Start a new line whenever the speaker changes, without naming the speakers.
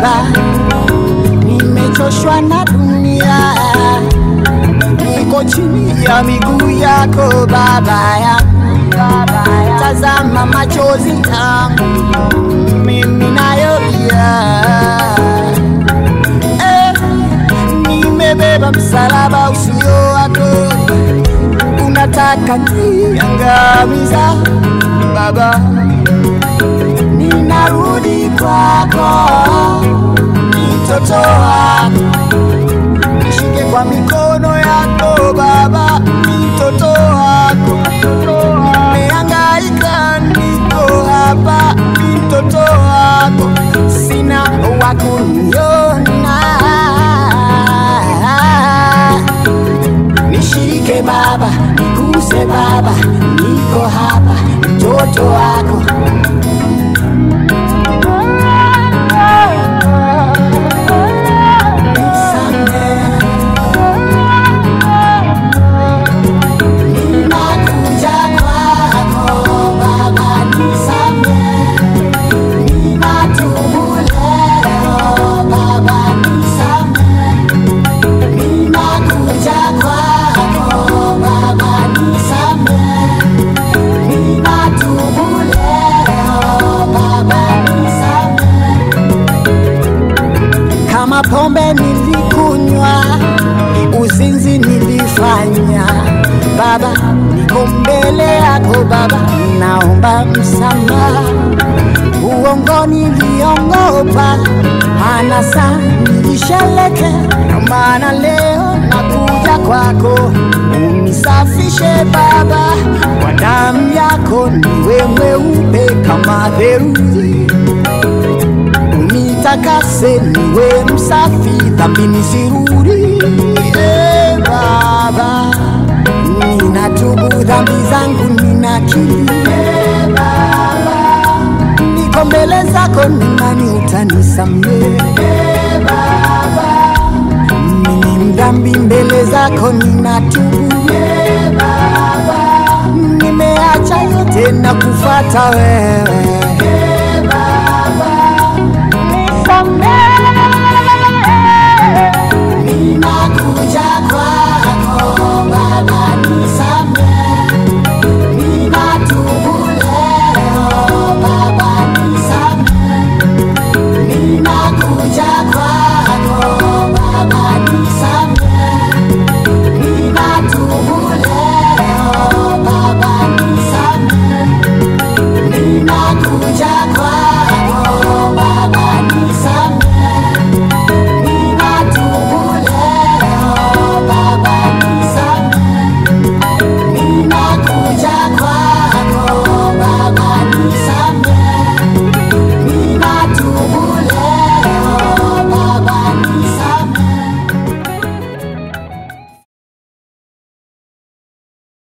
Baba, nimechoshwa na dunia, niko chini ya miguu yako Baba ya tazama machozi yangu mimi nayolia, nimebeba msalaba usio wako, unataka niangamiza Baba, ninarudi kwako, mtoto wako, nishike kwa mikono yako Baba, mtoto wako, nimehangaika niko hapa, mtoto wako, sina wa kuniona, nishike Baba, niguse Baba, niko hapa, mtoto wako. Pombe nilikunywa, uzinzi nilifanya Baba, niko mbele yako Baba, naomba msamaha. Uongo niliongopa, anasa nilisheleke, maana leo nakuja kwako, unisafishe Baba, kwa damu yako niwe mweupe kama theluji, unitakase niwe msafi, dhambi nisirudi. Baba, ninatubu dhambi zangu, ninakiri Baba, niko mbele zako, nani utanisamehe Baba, mimi mdhambi mbele zako, ninatubu Baba, nimeacha yote na kufuata wewe.